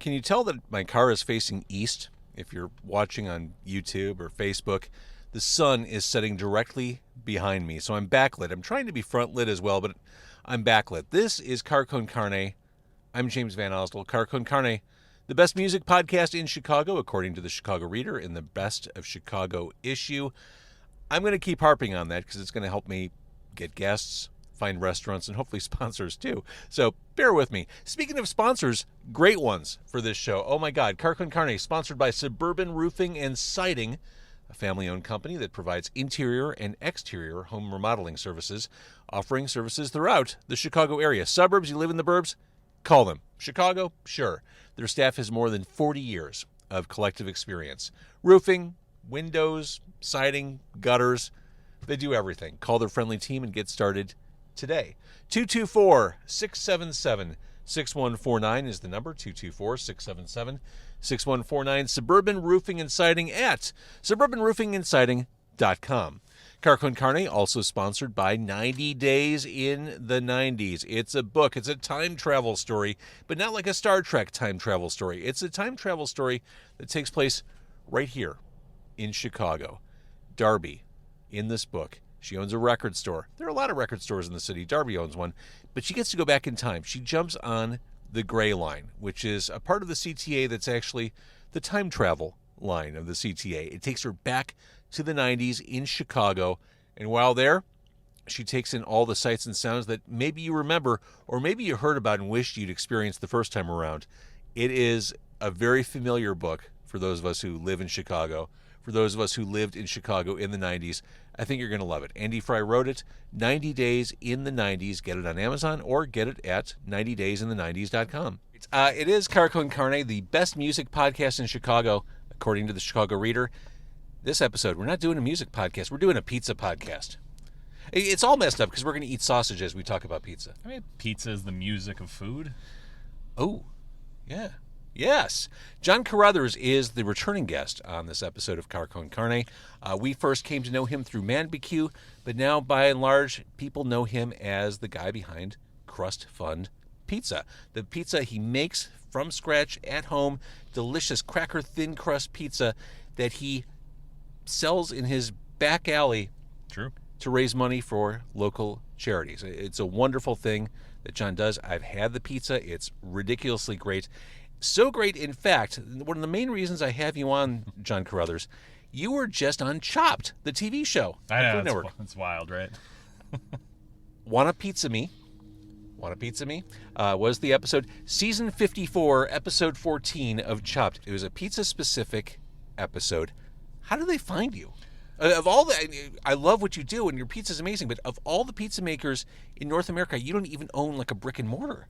Can you tell that my car is facing east? If you're watching on YouTube or Facebook, the sun is setting directly behind me, so I'm backlit. I'm trying to be front lit as well, but I'm backlit. This is Car Con Carne. I'm James Van Osdol. Car Con Carne, the best music podcast in Chicago, according to the Chicago Reader, in the Best of Chicago issue. I'm going to keep harping on that because it's going to help me get guests, find restaurants, and hopefully sponsors too. So bear with me. Speaking of sponsors, great ones for this show. Oh my God, Car Con Carne, sponsored by Suburban Roofing and Siding, a family-owned company that provides interior and exterior home remodeling services, offering services throughout the Chicago area. Suburbs, you live in the burbs? Call them. Chicago? Sure. Their staff has more than 40 years of collective experience. Roofing, windows, siding, gutters. They do everything. Call their friendly team and get started today. 224-677-6149 is the number. 224-677-6149. Suburban Roofing and Siding at suburbanroofingandsiding.com. Car Con Carne, also sponsored by 90 Days in the 90s. It's a book. It's a time travel story, but not like a Star Trek time travel story. It's a time travel story that takes place right here in Chicago. Darby, in this book, she owns a record store. There are a lot of record stores in the city. Darby owns one, but she gets to go back in time. She jumps on the Gray Line, which is a part of the CTA that's actually the time travel line of the CTA. It takes her back to the 90s in Chicago, and while there, she takes in all the sights and sounds that maybe you remember or maybe you heard about and wished you'd experienced the first time around. It is a very familiar book for those of us who live in Chicago, for those of us who lived in Chicago in the 90s. I think you're going to love it. Andy Fry wrote it, 90 Days in the 90s. Get it on Amazon or get it at 90daysinthe90s.com. It is Car Con Carne, the best music podcast in Chicago, according to the Chicago Reader. This episode, we're not doing a music podcast. We're doing a pizza podcast. It's all messed up because we're going to eat sausage as we talk about pizza. I mean, pizza is the music of food. Oh, yeah. Yes. John Carruthers is the returning guest on this episode of Car Con Carne. We first came to know him through Man-BQ, but now, by and large, people know him as the guy behind Crust Fund Pizza. The pizza he makes from scratch at home, delicious cracker thin crust pizza that he sells in his back alley. True. To raise money for local charities. It's a wonderful thing that John does. I've had the pizza. It's ridiculously great. So great, in fact, one of the main reasons I have you on, John Carruthers, you were just on Chopped, the TV show. I know, it's wild, right? Wanna Pizza Me was the episode, season 54, episode 14 of Chopped. It was a pizza-specific episode. How do they find you? Of all the, I love what you do, and your pizza's amazing, but of all the pizza makers in North America, you don't even own like a brick and mortar.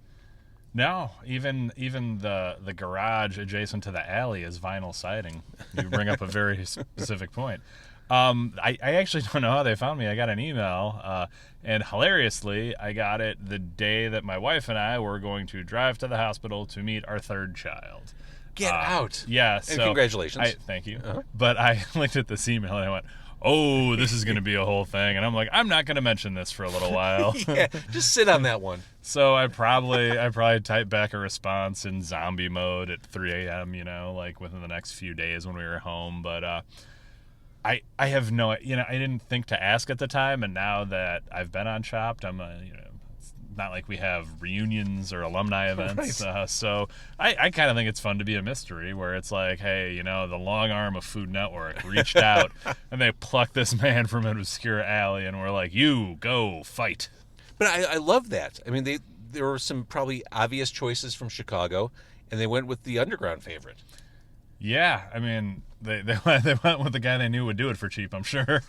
No, even the garage adjacent to the alley is vinyl siding. You bring up a very specific point. I actually don't know how they found me. I got an email, and hilariously, I got it the day that my wife and I were going to drive to the hospital to meet our third child. Get out. Yeah. And so congratulations. Thank you. Uh-huh. But I looked at this email and I went, oh, this is going to be a whole thing. And I'm like, I'm not going to mention this for a little while. Yeah, just sit on that one. So I probably typed back a response in zombie mode at 3 a.m., like within the next few days when we were home. But I have no, I didn't think to ask at the time. And now that I've been on Chopped, I'm, it's not like we have reunions or alumni events. Right. So I kind of think it's fun to be a mystery where it's like, hey, the long arm of Food Network reached out and they plucked this man from an obscure alley and we're like, you go fight. But I love that. I mean, there were some probably obvious choices from Chicago, and they went with the underground favorite. Yeah, I mean, they went with the guy they knew would do it for cheap, I'm sure.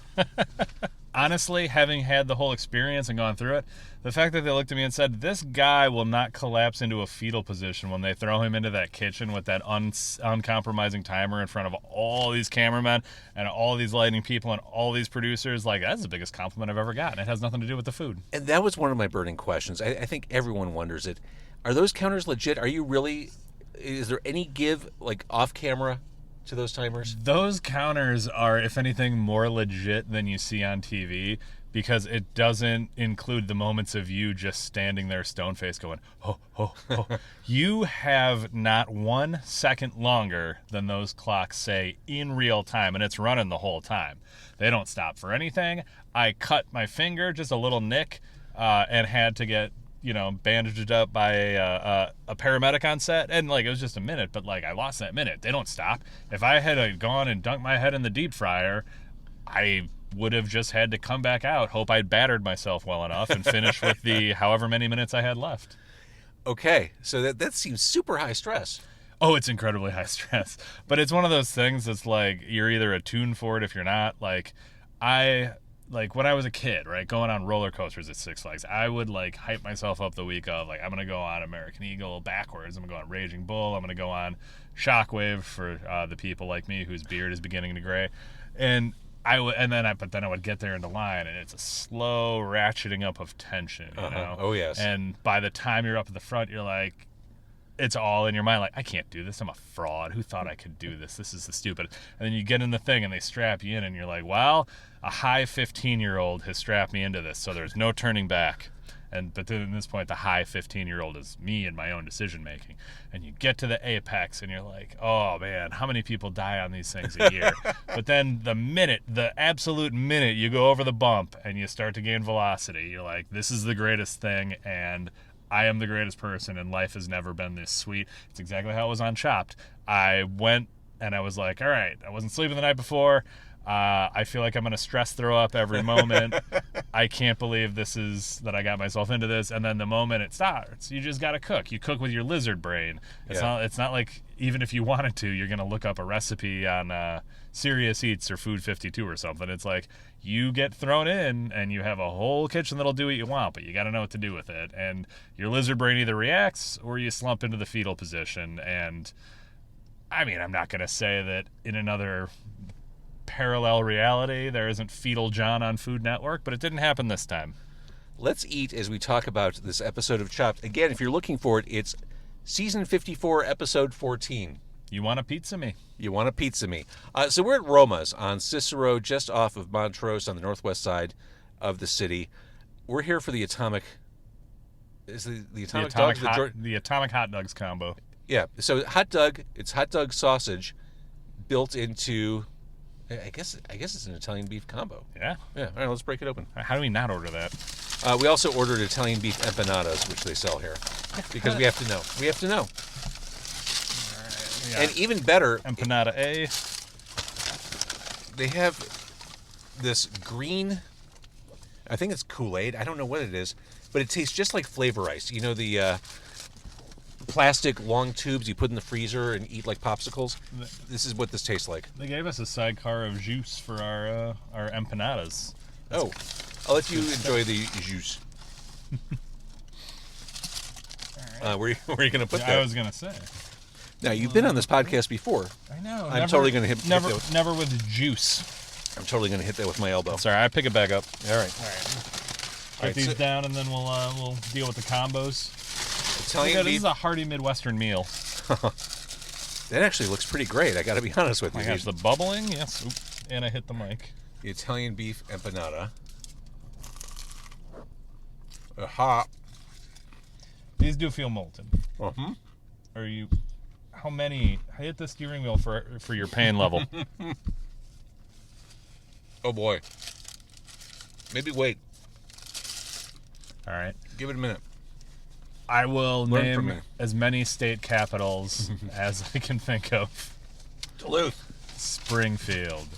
Honestly, having had the whole experience and gone through it, the fact that they looked at me and said, this guy will not collapse into a fetal position when they throw him into that kitchen with that uncompromising timer in front of all these cameramen and all these lighting people and all these producers, like, that's the biggest compliment I've ever gotten. It has nothing to do with the food. And that was one of my burning questions. I think everyone wonders it. Are those counters legit? Are you really... Is there any give, like, off camera to those timers? Those counters are, if anything, more legit than you see on TV because it doesn't include the moments of you just standing there stone-faced going, oh, oh, oh. You have not 1 second longer than those clocks say in real time, and it's running the whole time. They don't stop for anything. I cut my finger, just a little nick, and had to get, bandaged up by a paramedic on set. And, it was just a minute, but, I lost that minute. They don't stop. If I had gone and dunked my head in the deep fryer, I would have just had to come back out, hope I'd battered myself well enough, and finish with the however many minutes I had left. Okay, so that seems super high stress. Oh, it's incredibly high stress. But it's one of those things that's you're either attuned for it if you're not. When I was a kid, right, going on roller coasters at Six Flags, I would hype myself up the week of I'm going to go on American Eagle backwards. I'm going to go on Raging Bull. I'm going to go on Shockwave for the people like me whose beard is beginning to gray. And but then I would get there in the line, and it's a slow ratcheting up of tension, you know? Oh, yes. And by the time you're up at the front, you're it's all in your mind, I can't do this. I'm a fraud. Who thought I could do this? This is the stupid. And then you get in the thing, and they strap you in, and you're well, a high 15-year-old has strapped me into this, so there's no turning back. But then at this point, the high 15-year-old is me and my own decision-making. And you get to the apex, and you're oh, man, how many people die on these things a year? But then the absolute minute you go over the bump and you start to gain velocity, you're this is the greatest thing, and I am the greatest person, and life has never been this sweet. It's exactly how it was on Chopped. I went, and I was all right, I wasn't sleeping the night before. I feel like I'm going to stress throw up every moment. I can't believe that I got myself into this. And then the moment it starts, you just got to cook. You cook with your lizard brain. It's not like even if you wanted to, you're going to look up a recipe on Serious Eats or Food 52 or something. It's you get thrown in and you have a whole kitchen that'll do what you want, but you got to know what to do with it. And your lizard brain either reacts or you slump into the fetal position. And I mean, I'm not going to say that in another parallel reality there isn't Fetal John on Food Network, but it didn't happen this time. Let's eat as we talk about this episode of Chopped. Again, if you're looking for it, it's season 54, episode 14. You want a pizza me? You want a pizza me. So we're at Roma's on Cicero, just off of Montrose on the northwest side of the city. We're here for the atomic... Is the atomic dogs? The atomic hot dogs combo. Yeah, so hot dog, it's hot dog sausage built into... I guess it's an Italian beef combo. Yeah. Yeah. All right, let's break it open. How do we not order that? We also ordered Italian beef empanadas, which they sell here, because we have to know. We have to know. All right, yeah. And even better, empanada A. They have this green. I think it's Kool-Aid. I don't know what it is, but it tastes just like Flavor Ice. You know the plastic long tubes you put in the freezer and eat like popsicles? This is what this tastes like. They gave us a sidecar of juice for our empanadas. I'll let you enjoy the juice. All right. Where are you going to put that? I was going to say. Now, you've been on this podcast before. I know. I'm totally going to hit never with juice. I'm totally going to hit that with my elbow. Sorry, I pick it back up. All right. Put these down, and then we'll deal with the combos. Italian beef. This is a hearty Midwestern meal. That actually looks pretty great. I got to be honest with you. My gosh, the bubbling, yes. Oops, and I hit the mic. The Italian beef empanada. Hot. These do feel molten. Uh-huh. Are you? How many? Hit the steering wheel for your pain level. Oh boy. Maybe wait. All right. Give it a minute. I will Learn name as many state capitals as I can think of. Duluth. Springfield.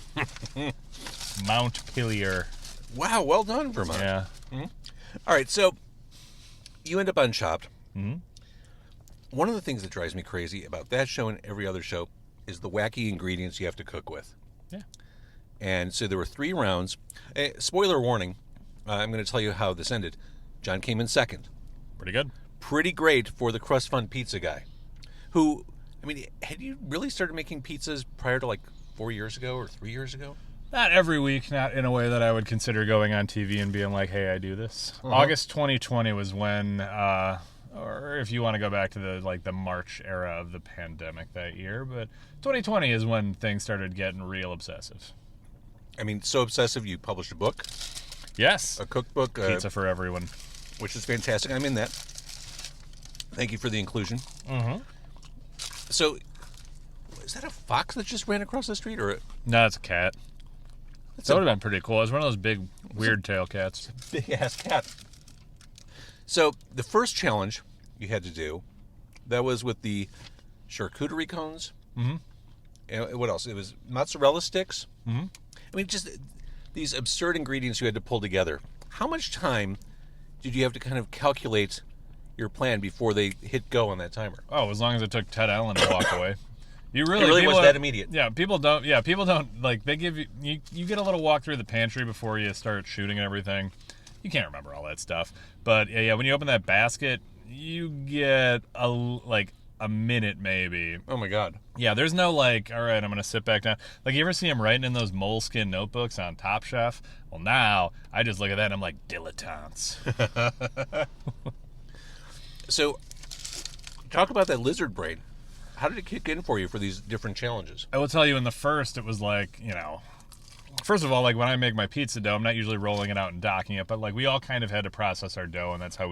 Montpelier. Wow, well done, Vermont. Yeah. Mm-hmm. All right, so you end up on Chopped. Mm-hmm. One of the things that drives me crazy about that show and every other show is the wacky ingredients you have to cook with. Yeah. And so there were 3 rounds. Spoiler warning, I'm going to tell you how this ended. John came in second. Pretty good. Pretty great for the Crust Fund Pizza guy. Who, I mean, had you really started making pizzas prior to 4 years ago or 3 years ago? Not every week, not in a way that I would consider going on TV and being like, hey, I do this. Uh-huh. August 2020 was when, or if you want to go back to the March era of the pandemic that year, but 2020 is when things started getting real obsessive. I mean, so obsessive you published a book? Yes. a cookbook, Pizza for everyone. which is fantastic. I'm in that. Thank you for the inclusion. Mm-hmm. So, is that a fox that just ran across the street, or No, it's a cat. That would have been pretty cool. It was one of those big, weird tail cats. big ass cat? So, the first challenge you had to do, that was with the charcuterie cones. Mm-hmm. And what else? It was mozzarella sticks. Mm-hmm. I mean, just these absurd ingredients you had to pull together. How much time did you have to kind of calculate your plan before they hit go on that timer? Oh, as long as it took Ted Allen to walk away. You It really was that immediate. Yeah, people don't like, they give you get a little walk through the pantry before you start shooting and everything. You can't remember all that stuff. But yeah, when you open that basket, you get a minute maybe. Oh my God. Yeah, there's no like, all right, I'm going to sit back down. Like, you ever see him writing in those moleskin notebooks on Top Chef? Well, now I just look at that and I'm like, dilettantes. So, talk about that lizard brain. How did it kick in for you for these different challenges? I will tell you, in the first, it was like, first of all, like when I make my pizza dough, I'm not usually rolling it out and docking it, but like we all kind of had to process our dough, and that's how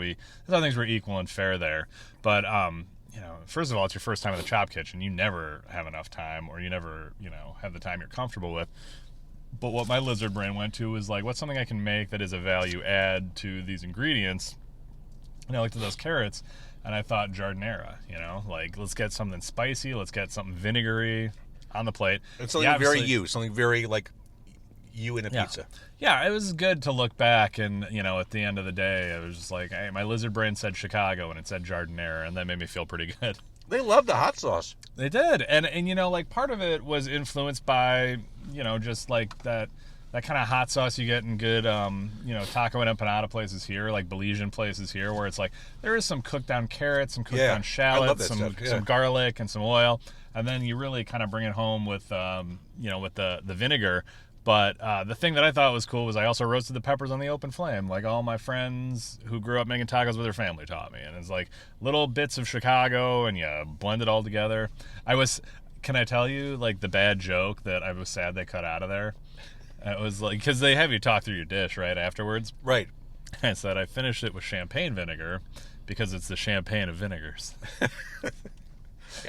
things were equal and fair there. But first of all, it's your first time in the chop kitchen. You never have enough time, or you never, have the time you're comfortable with. But what my lizard brain went to was like, what's something I can make that is a value add to these ingredients? And I looked at those carrots, and I thought jardinera, like let's get something spicy, let's get something vinegary on the plate. It's something very you, something very like you in a pizza. Yeah, it was good to look back, and at the end of the day, it was just like, hey, my lizard brain said Chicago, and it said jardinera, and that made me feel pretty good. They love the hot sauce. They did, and like part of it was influenced by just like that kind of hot sauce you get in good taco and empanada places here, like Belizean places here, where it's like there is some cooked down carrots, some cooked down shallots, some garlic and some oil, and then you really kind of bring it home with with the vinegar. But the thing that I thought was cool was I also roasted the peppers on the open flame, like all my friends who grew up making tacos with their family taught me. And it's like little bits of Chicago, and you blend it all together. Can I tell you, like, the bad joke that I was sad they cut out of there? It was like, because they have you talk through your dish right afterwards. Right. I said I finished it with champagne vinegar because it's the champagne of vinegars.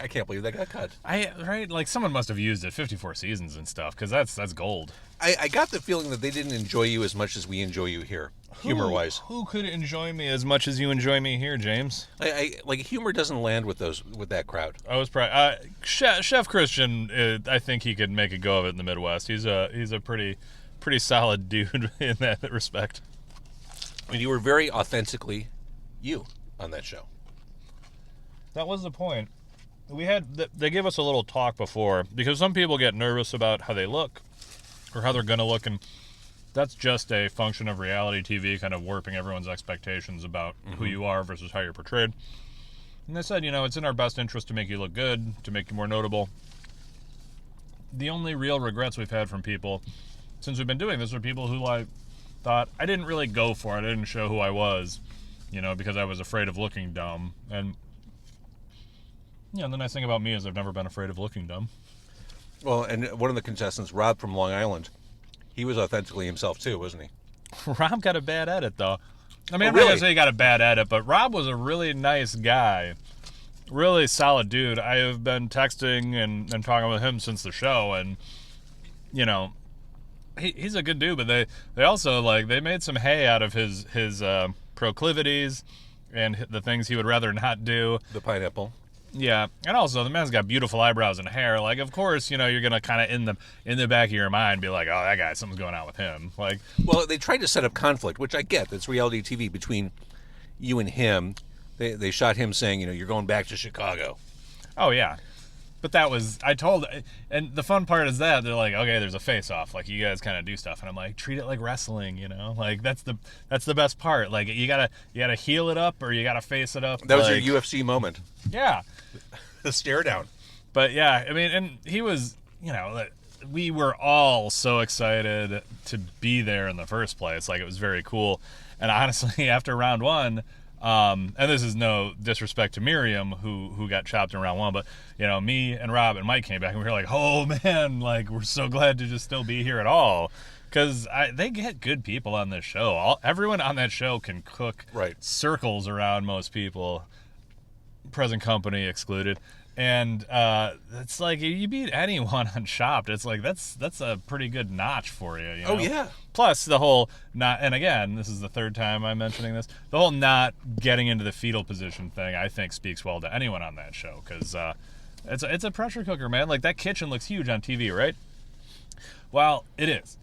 I can't believe that got cut. Right? Like, someone must have used it 54 seasons and stuff, because that's gold. I got the feeling that they didn't enjoy you as much as we enjoy you here, humor-wise. Who could enjoy me as much as you enjoy me here, James? Like humor doesn't land with that crowd. I was proud. Chef Christian, I think he could make a go of it in the Midwest. He's a pretty solid dude in that respect. I mean, you were very authentically you on that show. That was the point. They gave us a little talk before, because some people get nervous about how they look or how they're going to look, and that's just a function of reality TV kind of warping everyone's expectations about who you are versus how you're portrayed. And they said, it's in our best interest to make you look good, to make you more notable. The only real regrets we've had from people since we've been doing this are people who thought I didn't really go for it, I didn't show who I was, because I was afraid of looking dumb. And the nice thing about me is I've never been afraid of looking dumb. Well, and one of the contestants, Rob from Long Island, he was authentically himself too, wasn't he? Rob got a bad edit, though. I mean, I'm really? not going to say he got a bad edit, but Rob was a really nice guy. Really solid dude. I have been texting and talking with him since the show, and, he's a good dude, but they also, they made some hay out of his proclivities and the things he would rather not do. The pineapple. Yeah, and also the man's got beautiful eyebrows and hair. Like, of course, you're gonna kind of in the back of your mind be like, oh, that guy, something's going on with him. Like, well, they tried to set up conflict, which I get. That's reality TV between you and him. They shot him saying, you're going back to Chicago. Oh yeah, but and the fun part is that they're like, okay, there's a face-off. Like, you guys kind of do stuff, and I'm like, treat it like wrestling, Like, that's the best part. Like, you gotta heel it up or you gotta face it up. That was your UFC moment. Yeah. The stare down. But yeah, I mean, and he was, we were all so excited to be there in the first place. Like, it was very cool. And honestly, after round one, and this is no disrespect to Miriam, who got chopped in round one, but, me and Rob and Mike came back and we were like, oh man, like, we're so glad to just still be here at all. Because they get good people on this show. Everyone on that show can cook circles around most people, present company excluded. And it's like you beat anyone on Chopped. It's like that's a pretty good notch for you. You know? Oh yeah. Plus the whole not, and again, this is the third time I'm mentioning this. The whole not getting into the fetal position thing, I think, speaks well to anyone on that show because it's a pressure cooker, man. Like that kitchen looks huge on TV, right? Well, it is.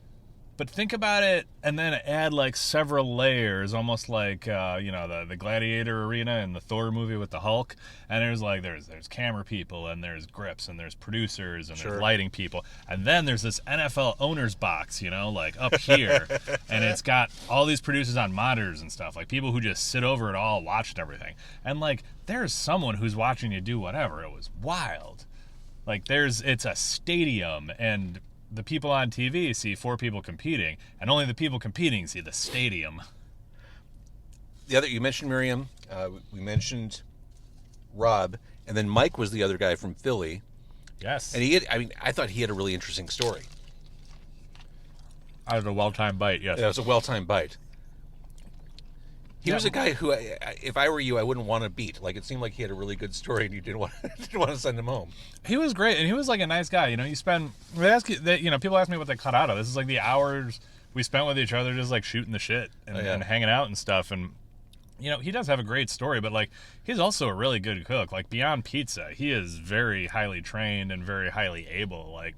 But think about it, and then add like several layers, almost like the Gladiator arena in the Thor movie with the Hulk. And there's camera people, and there's grips, and there's producers, and there's lighting people, and then there's this NFL owner's box, like up here, and it's got all these producers on monitors and stuff, like people who just sit over it all, watching everything, and like there's someone who's watching you do whatever. It was wild. Like it's a stadium, and the people on TV see 4 people competing, and only the people competing see the stadium. You mentioned Miriam, we mentioned Rob, and then Mike was the other guy from Philly. Yes. And I thought he had a really interesting story. Out of a well-timed bite, yes. Yeah, it was a well-timed bite. He was a guy who, if I were you, I wouldn't want to beat. Like, it seemed like he had a really good story, and you didn't want to send him home. He was great, and he was like a nice guy. People ask me what they cut out of. This is like the hours we spent with each other, just like shooting the shit and hanging out and stuff. And he does have a great story, but like he's also a really good cook. Like beyond pizza, he is very highly trained and very highly able. Like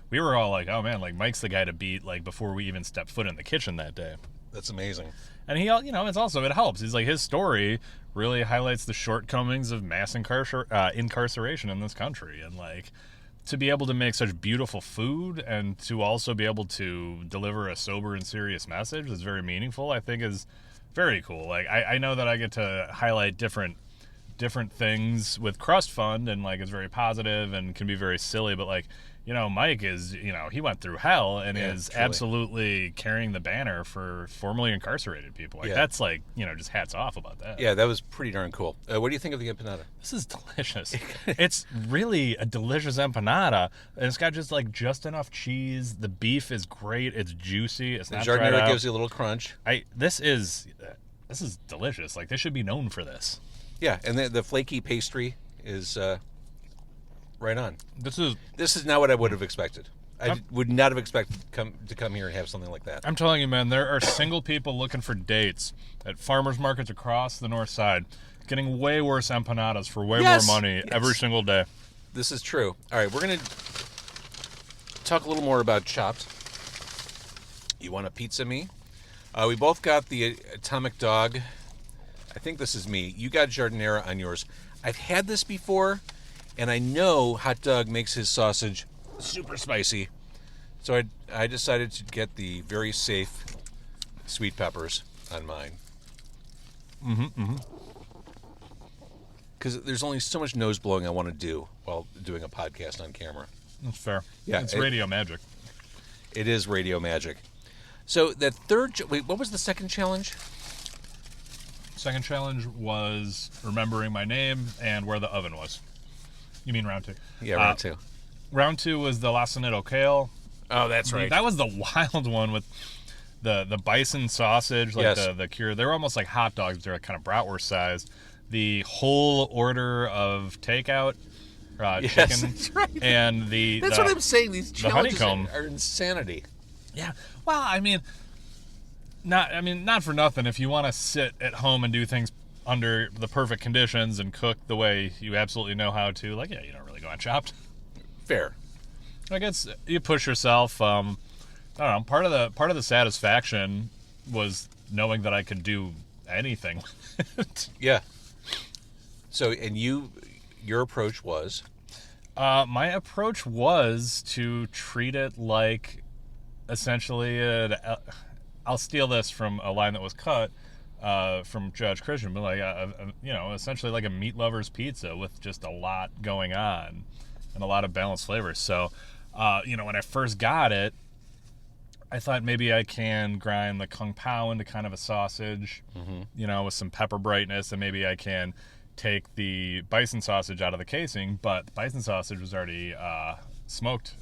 we were all like, oh man, like Mike's the guy to beat. Like before we even stepped foot in the kitchen that day. That's amazing. And it helps. He's like, his story really highlights the shortcomings of mass incarceration in this country. And like, to be able to make such beautiful food and to also be able to deliver a sober and serious message that's very meaningful, I think is very cool. Like, I know that I get to highlight different things with Crust Fund, and like, it's very positive and can be very silly, but like, Mike is, he went through hell and is truly absolutely carrying the banner for formerly incarcerated people. Like, that's like, just hats off about that. Yeah, that was pretty darn cool. What do you think of the empanada? This is delicious. It's really a delicious empanada, and it's got just enough cheese. The beef is great. It's juicy. It's not dried out. The giardiniera gives you a little crunch. This is delicious. Like, they should be known for this. Yeah, and the flaky pastry is right on. This is not what I would have expected. I would not have expected to come here and have something like that. I'm telling you, man, there are single people looking for dates at farmers markets across the north side, getting way worse empanadas for way more money every single day. This is true. All right, we're going to talk a little more about Chopped. You want a pizza me? We both got the Atomic Dog. I think this is me. You got giardiniera on yours. I've had this before, and I know Hot Dog makes his sausage super spicy. So I decided to get the very safe sweet peppers on mine. Because there's only so much nose blowing I want to do while doing a podcast on camera. That's fair. Yeah, it's radio magic. It is radio magic. So that what was the second challenge? Second challenge was remembering my name and where the oven was. You mean round 2? Yeah, round 2. Round 2 was the Lasanito kale. Oh, that's right. That was the wild one with the bison sausage, like the cure. They were almost like hot dogs. They're kind of bratwurst sized. The whole order of takeout chicken, that's right. And that's what I'm saying. These challenges are insanity. Yeah. Well, not for nothing. If you want to sit at home and do things under the perfect conditions and cook the way you absolutely know how to, you don't really go on Chopped. Fair. I guess you push yourself. I don't know. Part of the satisfaction was knowing that I could do anything. Yeah. So, and your approach was? My approach was to treat it like, essentially, I'll steal this from a line that was cut from Judge Christian, but essentially like a meat lover's pizza with just a lot going on and a lot of balanced flavors. So, when I first got it, I thought maybe I can grind the Kung Pao into kind of a sausage, with some pepper brightness, and maybe I can take the bison sausage out of the casing, but the bison sausage was already smoked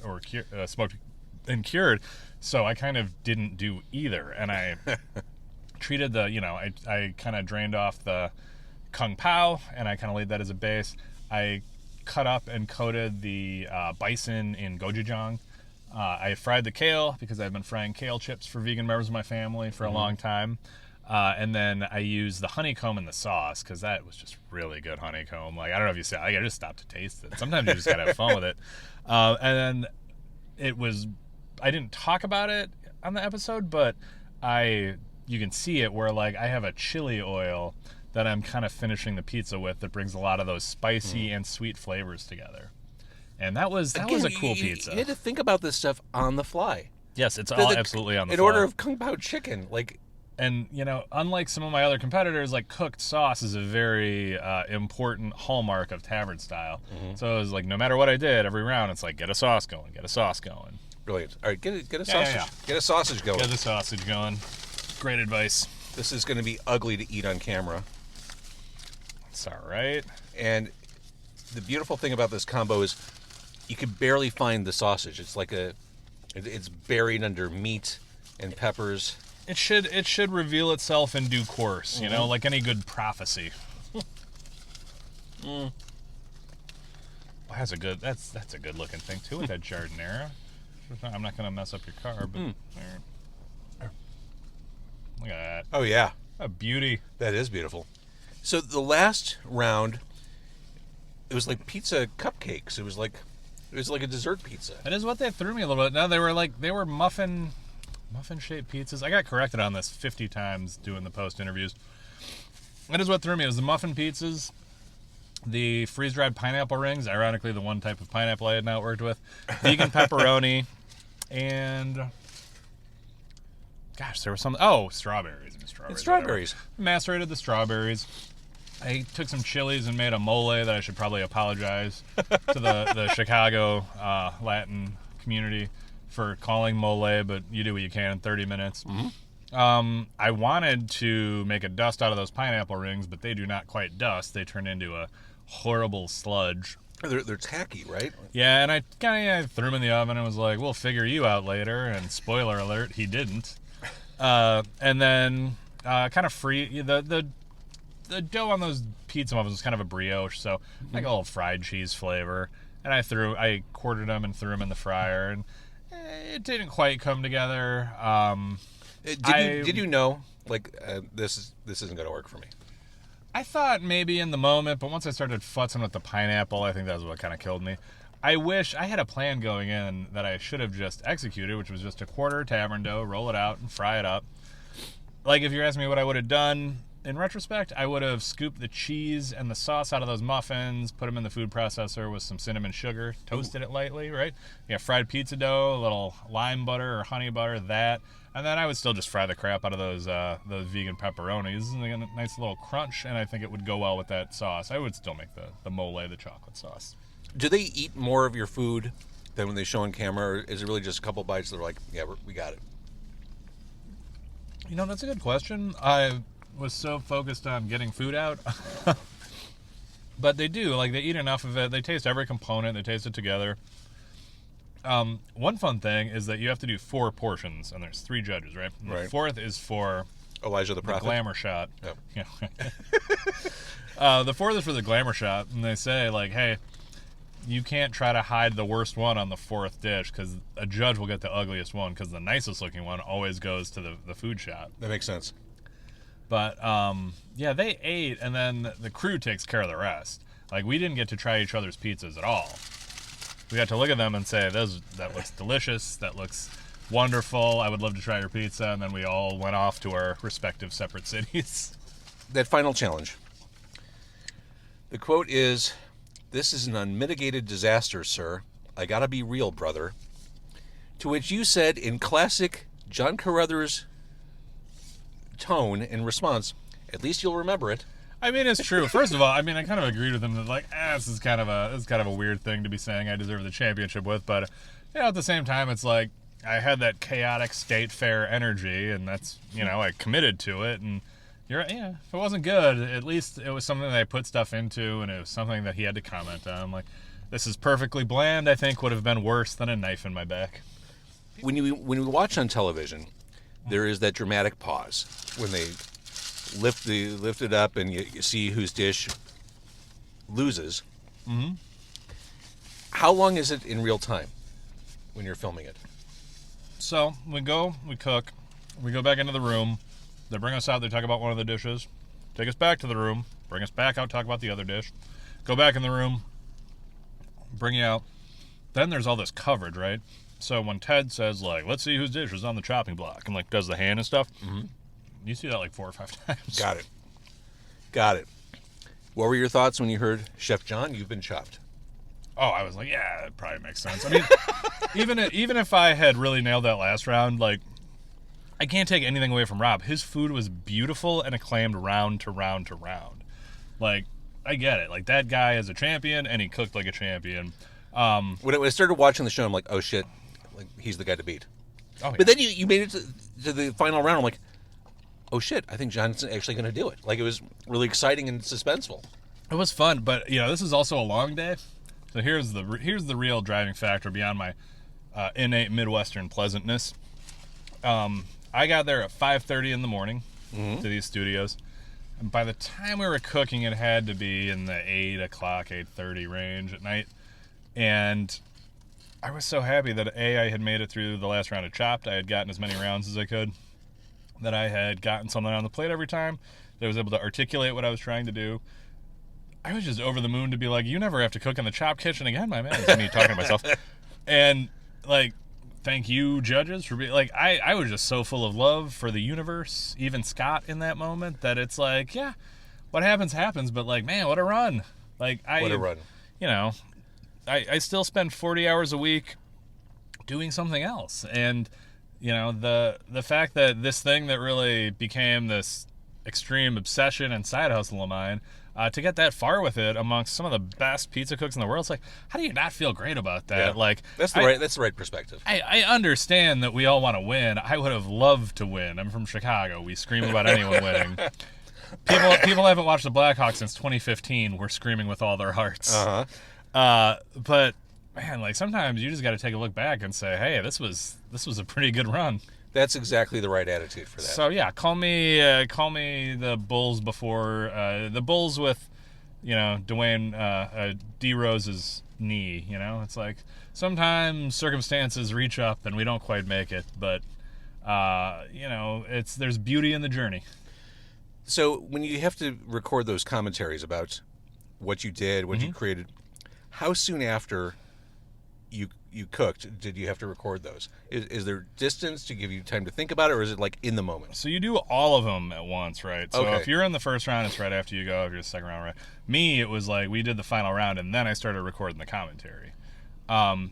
and cured. So I kind of didn't do either. And I treated I kind of drained off the Kung Pao, and I kind of laid that as a base. I cut up and coated the bison in gochujang. I fried the kale because I've been frying kale chips for vegan members of my family for a long time. And then I used the honeycomb in the sauce because that was just really good honeycomb. Like, I don't know if you said, I just stopped to taste it. Sometimes you just gotta have fun with it. And then I didn't talk about it on the episode, but you can see it where, like, I have a chili oil that I'm kind of finishing the pizza with that brings a lot of those spicy and sweet flavors together. And that was a cool pizza. You had to think about this stuff on the fly. Yes, it's all absolutely on the fly. In order of Kung Pao chicken, like... And, unlike some of my other competitors, like, cooked sauce is a very important hallmark of tavern style. Mm-hmm. So it was like, no matter what I did, every round, it's like, get a sauce going. Brilliant. All right, get a sausage. Yeah. Get a sausage going. Get the sausage going. Great advice. This is going to be ugly to eat on camera. It's all right. And the beautiful thing about this combo is you can barely find the sausage. It's like it's buried under meat and peppers. It should reveal itself in due course, like any good prophecy. Well, that's a good looking thing too with that jardinera. I'm not gonna mess up your car, but look at that. Oh yeah, a beauty. That is beautiful. So the last round, it was like pizza cupcakes. It was like a dessert pizza. That is what they threw me a little bit. No, they were muffin-shaped pizzas. I got corrected on this 50 times doing the post interviews. That is what threw me. It was the muffin pizzas, the freeze-dried pineapple rings, ironically the one type of pineapple I had not worked with, vegan pepperoni, and gosh, there was some. Oh, strawberries. Strawberries. Macerated the strawberries. I took some chilies and made a mole that I should probably apologize to the Chicago Latin community for calling mole, but you do what you can in 30 minutes. Mm-hmm. I wanted to make a dust out of those pineapple rings, but they do not quite dust. They turn into a horrible sludge. They're tacky, right? Yeah, and I kind of threw them in the oven and was like, we'll figure you out later, and spoiler alert, he didn't. And then kind of free... The dough on those pizza muffins was kind of a brioche, so like a little fried cheese flavor. And I quartered them and threw them in the fryer, and it didn't quite come together. Did you know, like, this isn't going to work for me? I thought maybe in the moment, but once I started futzing with the pineapple, I think that was what kind of killed me. I wish I had a plan going in that I should have just executed, which was just a quarter tavern dough, roll it out, and fry it up. Like, if you're asking me what I would have done, in retrospect, I would have scooped the cheese and the sauce out of those muffins, put them in the food processor with some cinnamon sugar, toasted it lightly, right? Yeah, fried pizza dough, a little lime butter or honey butter, that. And then I would still just fry the crap out of those vegan pepperonis and a nice little crunch, and I think it would go well with that sauce. I would still make the mole, the chocolate sauce. Do they eat more of your food than when they show on camera, or is it really just a couple bites they're like, yeah, we got it? That's a good question. I was so focused on getting food out. But they do. Like, they eat enough of it. They taste every component. They taste it together. One fun thing is that you have to do 4 portions, and there's 3 judges, right? And right. The 4th is for Elijah the Prophet. Glamour shot. Oh. Yeah. The 4th is for the glamour shot, and they say, like, hey, you can't try to hide the worst one on the 4th dish because a judge will get the ugliest one because the nicest looking one always goes to the food shot. That makes sense. But, yeah, they ate, and then the crew takes care of the rest. Like, we didn't get to try each other's pizzas at all. We got to look at them and say, that looks delicious, that looks wonderful, I would love to try your pizza, and then we all went off to our respective separate cities. That final challenge. The quote is, "This is an unmitigated disaster, sir. I gotta be real, brother." To which you said in classic John Carruthers tone in response, "At least you'll remember it." I mean, it's true. First of all, I kind of agreed with him that, like, this is kind of a weird thing to be saying I deserve the championship with, but at the same time, it's like I had that chaotic state fair energy, and that's, I committed to it, and you're right, yeah. If it wasn't good, at least it was something that I put stuff into, and it was something that he had to comment on. Like, this is perfectly bland. I think would have been worse than a knife in my back. when we watch on television, there is that dramatic pause when they lift it up and you see whose dish loses. Mm-hmm. How long is it in real time when you're filming it? So we cook, we go back into the room. They bring us out. They talk about one of the dishes, take us back to the room, bring us back out, talk about the other dish, go back in the room, bring you out. Then there's all this coverage, right? So when Ted says, like, let's see whose dish is on the chopping block, and, like, does the hand and stuff, you see that, like, 4 or 5 times. Got it. What were your thoughts when you heard, Chef John, you've been chopped? Oh, I was like, yeah, that probably makes sense. I mean, even if I had really nailed that last round, like, I can't take anything away from Rob. His food was beautiful and acclaimed round to round to round. Like, I get it. Like, that guy is a champion, and he cooked like a champion. When I started watching the show, I'm like, oh, shit. Like, he's the guy to beat. Oh, yeah. But then you made it to the final round. I'm like, oh shit! I think John's actually going to do it. Like, it was really exciting and suspenseful. It was fun, but this is also a long day. So here's the real driving factor beyond my innate Midwestern pleasantness. I got there at 5:30 in the morning to these studios, and by the time we were cooking, it had to be in the 8:30 range at night, and I was so happy that I had made it through the last round of Chopped. I had gotten as many rounds as I could, that I had gotten something on the plate every time, that I was able to articulate what I was trying to do. I was just over the moon to be like, you never have to cook in the Chop kitchen again, my man. It's me talking to myself. And, like, thank you, judges, for being, like, I was just so full of love for the universe, even Scott in that moment, that it's like, yeah, what happens, but, like, man, what a run. Like, What a run. I still spend 40 hours a week doing something else. And, the fact that this thing that really became this extreme obsession and side hustle of mine, to get that far with it amongst some of the best pizza cooks in the world, it's like, how do you not feel great about that? Yeah. Like, that's the right perspective. I understand that we all want to win. I would have loved to win. I'm from Chicago. We scream about anyone winning. People haven't watched the Blackhawks since 2015. We're screaming with all their hearts. But man, like, sometimes you just got to take a look back and say, hey, this was a pretty good run. That's exactly the right attitude for that. So yeah, call me the Bulls before the Bulls with, Dwayne D Rose's knee. It's like sometimes circumstances reach up and we don't quite make it, but there's beauty in the journey. So when you have to record those commentaries about what you did, what you created, how soon after you cooked did you have to record those? Is there distance to give you time to think about it, or is it like in the moment? So you do all of them at once, right? So okay. If you're in the first round, it's right after you go. If you're the second round, right? Me, it was like we did the final round, and then I started recording the commentary.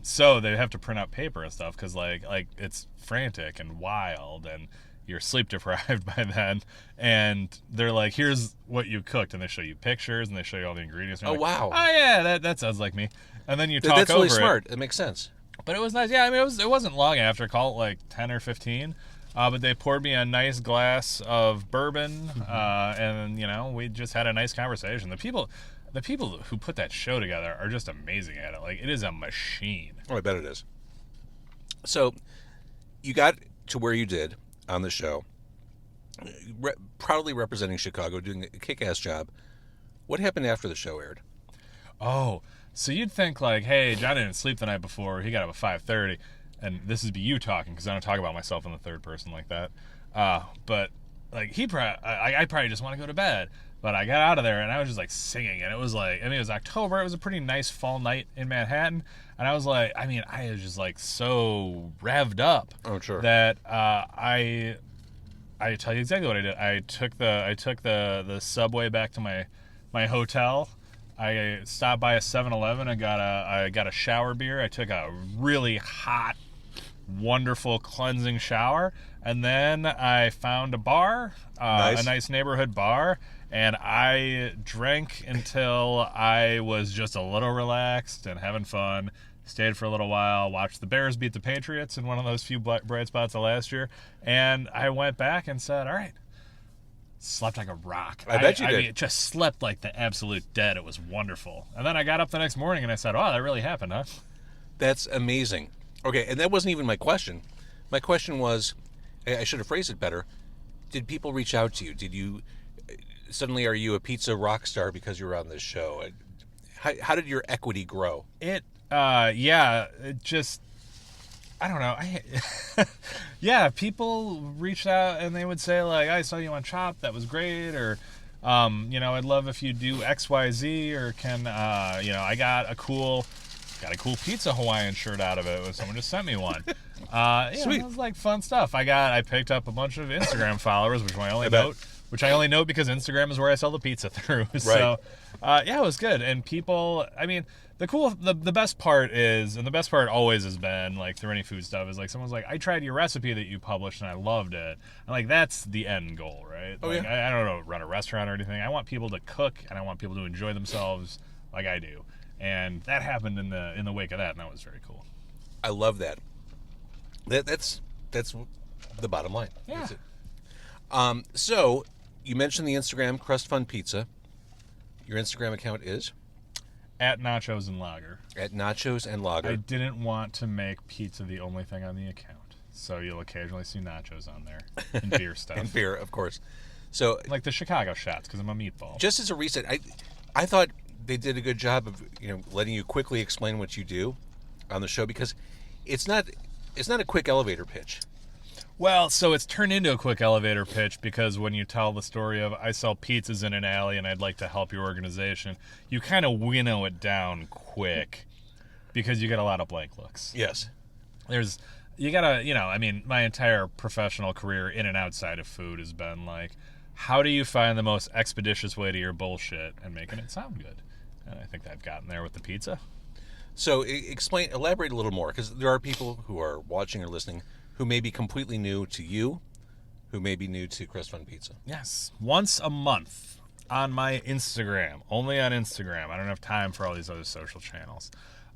So they have to print out paper and stuff because like it's frantic and wild, and you're sleep deprived by then. And they're like, "Here's what you cooked," and they show you pictures and they show you all the ingredients. And oh wow! Oh yeah, that sounds like me. And then you talk that's over really smart. it. It makes sense. But it was nice. Yeah, I mean, it wasn't long after. Call it like 10 or 15. But they poured me a nice glass of bourbon, and we just had a nice conversation. The people who put that show together are just amazing at it. Like, it is a machine. Oh, I bet it is. So, you got to where you did on the show, proudly representing Chicago, doing a kick-ass job. What happened after the show aired? Oh, so you'd think like, hey, John didn't sleep the night before. He got up at 5:30, and this would be you talking because I don't talk about myself in the third person like that. But like I probably just want to go to bed. But I got out of there and I was just like singing, and it was like, it was October. It was a pretty nice fall night in Manhattan, and I was like, I was just like so revved up. Oh, sure. That I tell you exactly what I did. I took the subway back to my hotel. I stopped by a 7-Eleven and I got a shower beer. I took a really hot, wonderful cleansing shower, and then I found a bar, a nice neighborhood bar, and I drank until I was just a little relaxed and having fun. Stayed for a little while, watched the Bears beat the Patriots in one of those few bright spots of last year, and I went back and said, all right. Slept like a rock. I bet you did. I mean, just slept like the absolute dead. It was wonderful. And then I got up the next morning and I said, wow, that really happened, huh? That's amazing. Okay, and that wasn't even my question. My question was, I should have phrased it better. Did people reach out to you? Did you suddenly, are you a pizza rock star because you were on this show? How did your equity grow? It just, I don't know. Yeah, people reached out and they would say like, I saw you on Chopped, that was great, or I'd love if you do XYZ, or can I got a cool pizza Hawaiian shirt out of it. Someone just sent me one. Sweet. It was like fun stuff. I picked up a bunch of Instagram followers, which I only know because Instagram is where I sell the pizza through. Right. So, it was good. And people, I mean, the best part is, and the best part always has been, like, through any food stuff, is like someone's like, I tried your recipe that you published and I loved it. And like, that's the end goal, right? Oh, like, yeah. I don't know, run a restaurant or anything. I want people to cook and I want people to enjoy themselves like I do. And that happened in the wake of that, and that was very cool. I love that. That's the bottom line. Yeah. That's it. So you mentioned the Instagram Crust Fund Pizza. Your Instagram account is At Nachos and Lager. At Nachos and Lager. I didn't want to make pizza the only thing on the account, so you'll occasionally see nachos on there and beer stuff. And beer, of course. So like the Chicago shots, because I'm a meatball. Just as a reset, I thought they did a good job of letting you quickly explain what you do on the show, because it's not a quick elevator pitch. Well, so it's turned into a quick elevator pitch, because when you tell the story of I sell pizzas in an alley and I'd like to help your organization, you kind of winnow it down quick because you get a lot of blank looks. Yes. You gotta, my entire professional career in and outside of food has been like, how do you find the most expeditious way to your bullshit and making it sound good? And I think I've gotten there with the pizza. So elaborate a little more, because there are people who are watching or listening who may be completely new to you, who may be new to Crust Fund Pizza. Yes. Once a month on my Instagram, only on Instagram, I don't have time for all these other social channels,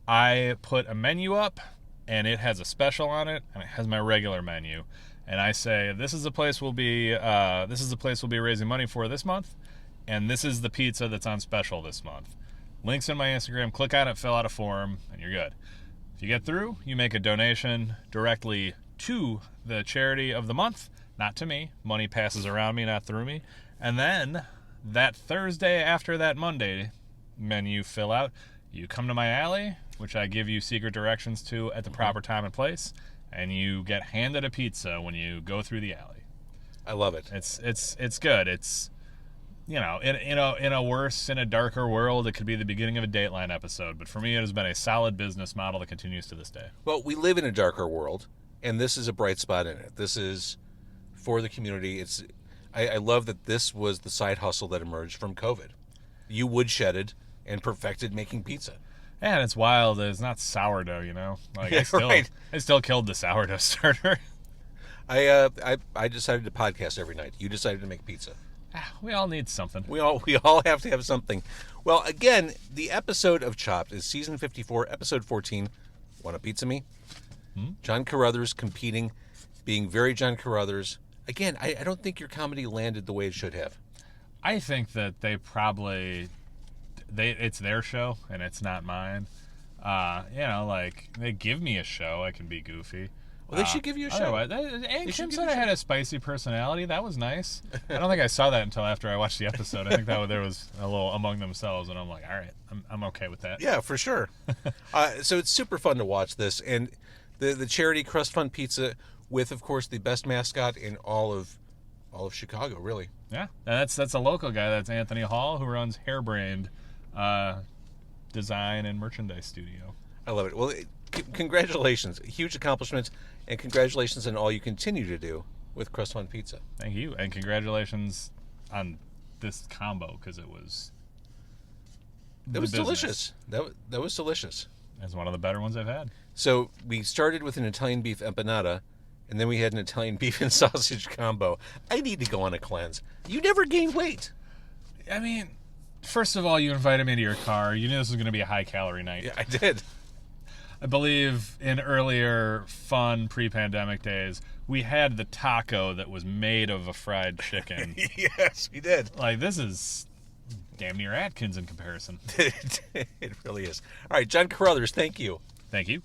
I put a menu up, and it has a special on it, and it has my regular menu. And I say, this is the place we'll be raising money for this month, and this is the pizza that's on special this month. Links in my Instagram, click on it, fill out a form, and you're good. If you get through, you make a donation directly to the charity of the month, not to me. Money passes around me, not through me. And then that Thursday after that Monday menu fill out, you come to my alley, which I give you secret directions to at the proper time and place, and you get handed a pizza when you go through the alley. I love it. It's good. It's in a darker world, it could be the beginning of a Dateline episode. But for me, it has been a solid business model that continues to this day. Well, we live in a darker world, and this is a bright spot in it. This is for the community. I love that this was the side hustle that emerged from COVID. You woodshedded and perfected making pizza. Yeah, and it's wild. It's not sourdough, Like Yeah, I still killed the sourdough starter. I decided to podcast every night. You decided to make pizza. We all need something. We all have to have something. Well, again, the episode of Chopped is season 54, episode 14. Want a pizza me? John Carruthers competing, being very John Carruthers. Again, I don't think your comedy landed the way it should have. I think that it's their show and it's not mine. Like they give me a show, I can be goofy. Well, they should give you a show. And Kim said I had a spicy personality. That was nice. I don't think I saw that until after I watched the episode. I think that there was a little among themselves, and I'm like, all right, I'm okay with that. Yeah, for sure. So it's super fun to watch this, and the charity Crust Fund Pizza, with of course the best mascot in all of Chicago, really. Yeah, and that's a local guy. That's Anthony Hall, who runs Hairbrained Design and Merchandise Studio. I love it. Well, congratulations, huge accomplishments, and congratulations on all you continue to do with Crust Fund Pizza. Thank you, and congratulations on this combo, because it was delicious. That was delicious. It's one of the better ones I've had. So we started with an Italian beef empanada, and then we had an Italian beef and sausage combo. I need to go on a cleanse. You never gained weight. I mean, first of all, you invited me to your car. You knew this was going to be a high-calorie night. Yeah, I did. I believe in earlier fun pre-pandemic days, we had the taco that was made of a fried chicken. Yes, we did. Like, this is damn near Atkins in comparison. It really is. All right, John Carruthers, thank you. Thank you.